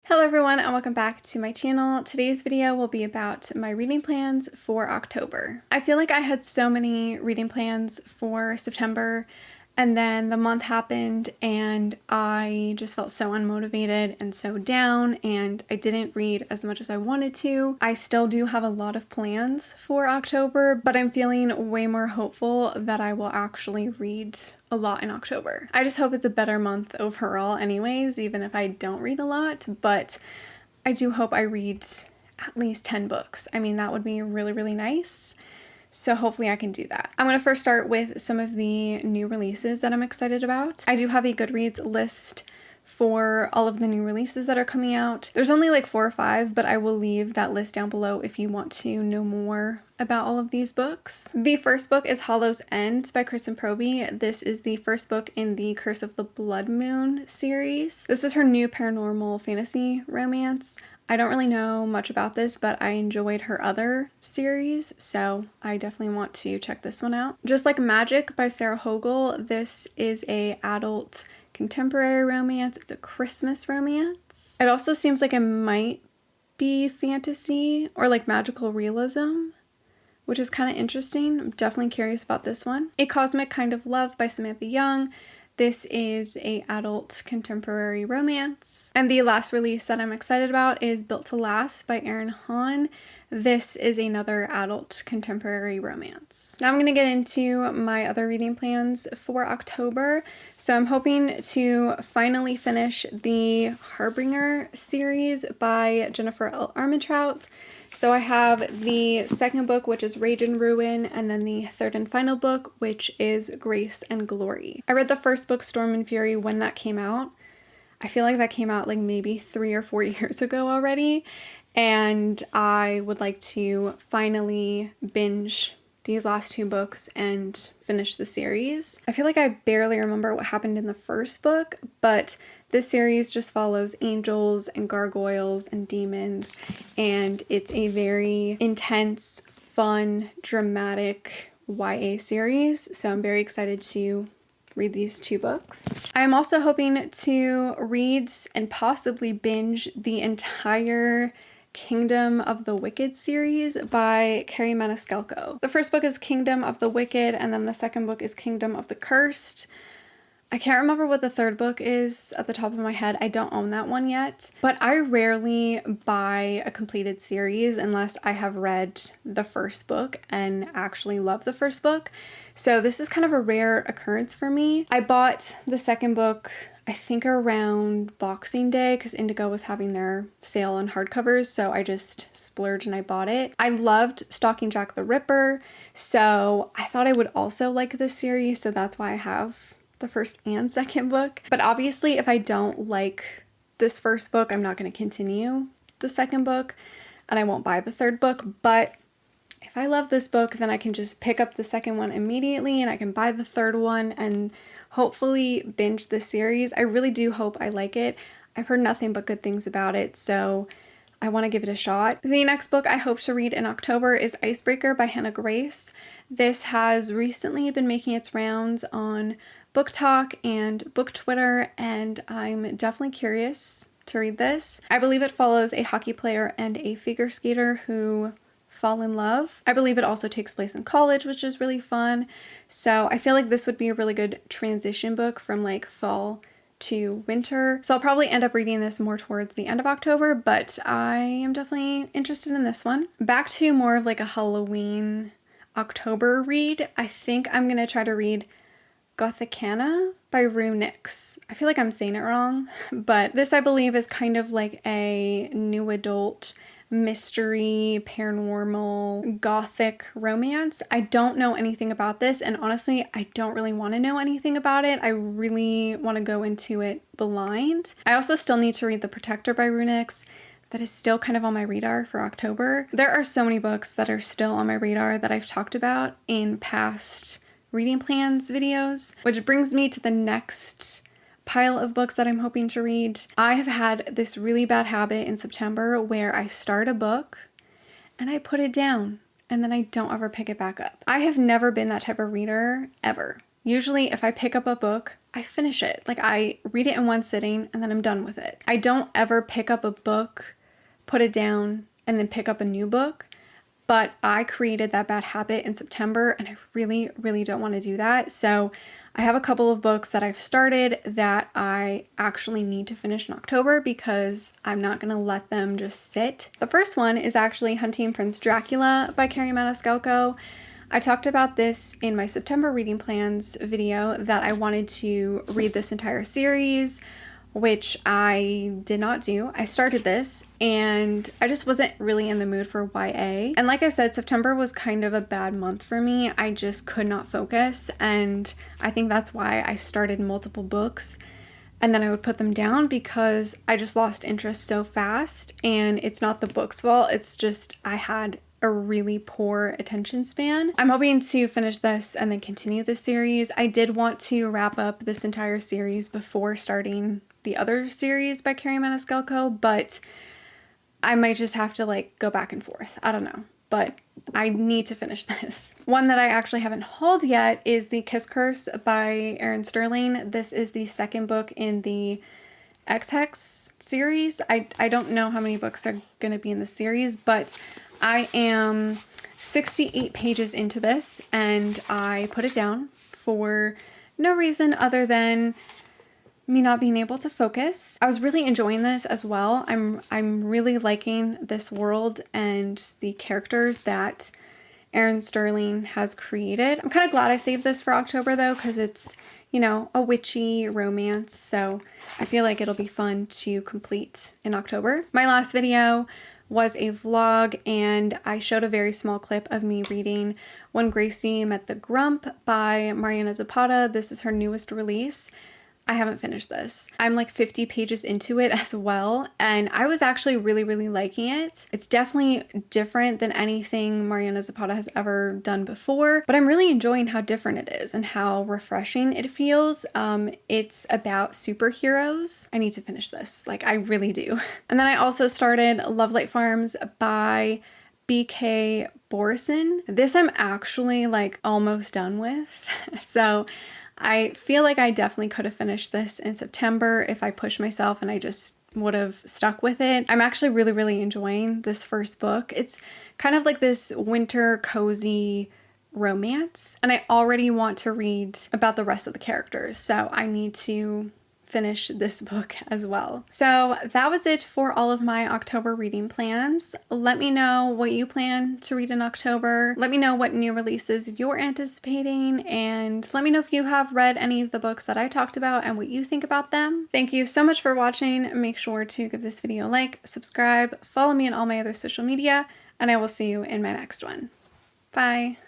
Hello everyone and welcome back to my channel. Today's video will be about my reading plans for October. I feel like I had so many reading plans for September and then the month happened and I just felt so unmotivated and so down and I didn't read as much as I wanted to. I still do have a lot of plans for October, but I'm feeling way more hopeful that I will actually read a lot in October. I just hope it's a better month overall anyways, even if I don't read a lot, but I do hope I read at least 10 books. I mean, that would be really, really nice. So hopefully I can do that. I'm going to first start with some of the new releases that I'm excited about. I do have a Goodreads list for all of the new releases that are coming out. There's only like 4 or 5, but I will leave that list down below if you want to know more about all of these books. The first book is Hollow's End by Kristen Proby. This is the first book in the Curse of the Blood Moon series. This is her new paranormal fantasy romance. I don't really know much about this, but I enjoyed her other series, so I definitely want to check this one out. Just Like Magic by Sarah Hogle, this is a adult contemporary romance. It's a Christmas romance. It also seems like it might be fantasy or like magical realism, which is kind of interesting. I'm definitely curious about this one. A Cosmic Kind of Love by Samantha Young. This is a adult contemporary romance. And the last release that I'm excited about is Built to Last by Erin Hahn. This is another adult contemporary romance. Now I'm going to get into my other reading plans for October. So I'm hoping to finally finish the Harbinger series by Jennifer L. Armentrout. So I have the second book, which is Rage and Ruin, and then the third and final book, which is Grace and Glory. I read the first book, Storm and Fury, when that came out. I feel like that came out like maybe 3 or 4 years ago already, and I would like to finally binge these last 2 books and finish the series. I feel like I barely remember what happened in the first book, but this series just follows angels and gargoyles and demons, and it's a very intense, fun, dramatic YA series, so I'm very excited to read these 2 books. I am also hoping to read and possibly binge the entire Kingdom of the Wicked series by Kerri Maniscalco. The first book is Kingdom of the Wicked, and then the second book is Kingdom of the Cursed. I can't remember what the third book is at the top of my head. I don't own that one yet, but I rarely buy a completed series unless I have read the first book and actually love the first book. So this is kind of a rare occurrence for me. I bought the second book, I think around Boxing Day, because Indigo was having their sale on hardcovers, so I just splurged and I bought it. I loved Stalking Jack the Ripper, so I thought I would also like this series, so that's why I have the first and second book. But obviously if I don't like this first book, I'm not going to continue the second book and I won't buy the third book. But if I love this book, then I can just pick up the second one immediately and I can buy the third one and hopefully binge the series. I really do hope I like it. I've heard nothing but good things about it, so I want to give it a shot. The next book I hope to read in October is Icebreaker by Hannah Grace. This has recently been making its rounds on Book Talk and Book Twitter, and I'm definitely curious to read this. I believe it follows a hockey player and a figure skater who fall in love. I believe it also takes place in college, which is really fun. So I feel like this would be a really good transition book from like fall to winter. So I'll probably end up reading this more towards the end of October, but I am definitely interested in this one. Back to more of like a Halloween October read. I think I'm gonna try to read Gothicana by Rue Nix. I feel like I'm saying it wrong, but this I believe is kind of like a new adult mystery, paranormal, gothic romance. I don't know anything about this, and honestly, I don't really want to know anything about it. I really want to go into it blind. I also still need to read The Protector by Rue Nix. That is still kind of on my radar for October. There are so many books that are still on my radar that I've talked about in past reading plans videos, which brings me to the next pile of books that I'm hoping to read. I have had this really bad habit in September where I start a book and I put it down and then I don't ever pick it back up. I have never been that type of reader ever. Usually if I pick up a book, I finish it. Like, I read it in one sitting and then I'm done with it. I don't ever pick up a book, put it down, and then pick up a new book. But I created that bad habit in September and I really, really don't want to do that. So I have a couple of books that I've started that I actually need to finish in October because I'm not going to let them just sit. The first one is actually Hunting Prince Dracula by Kerri Maniscalco. I talked about this in my September reading plans video that I wanted to read this entire series, which I did not do. I started this and I just wasn't really in the mood for YA. And like I said, September was kind of a bad month for me. I just could not focus, and I think that's why I started multiple books and then I would put them down because I just lost interest so fast. And it's not the book's fault, it's just I had a really poor attention span. I'm hoping to finish this and then continue the series. I did want to wrap up this entire series before starting the other series by Kerri Maniscalco, but I might just have to like go back and forth. I don't know, but I need to finish this. One that I actually haven't hauled yet is The Kiss Curse by Erin Sterling. This is the second book in the Ex-Hex series. I don't know how many books are going to be in the series, but I am 68 pages into this and I put it down for no reason other than me not being able to focus. I was really enjoying this as well. I'm really liking this world and the characters that Erin Sterling has created. I'm kind of glad I saved this for October though, because it's, you know, a witchy romance, so I feel like it'll be fun to complete in October. My last video was a vlog and I showed a very small clip of me reading When Gracie Met the Grump by Mariana Zapata. This is her newest release. I haven't finished this. I'm like 50 pages into it as well, and I was actually really, really liking it. It's definitely different than anything Mariana Zapata has ever done before, but I'm really enjoying how different it is and how refreshing it feels. It's about superheroes. I need to finish this, like I really do. And then I also started Lovelight Farms by B.K. Borison. This I'm actually like almost done with. So I feel like I definitely could have finished this in September if I pushed myself and I just would have stuck with it. I'm actually really, really enjoying this first book. It's kind of like this winter cozy romance, and I already want to read about the rest of the characters, so I need to finish this book as well. So that was it for all of my October reading plans. Let me know what you plan to read in October. Let me know what new releases you're anticipating, and let me know if you have read any of the books that I talked about and what you think about them. Thank you so much for watching. Make sure to give this video a like, subscribe, follow me on all my other social media, and I will see you in my next one. Bye.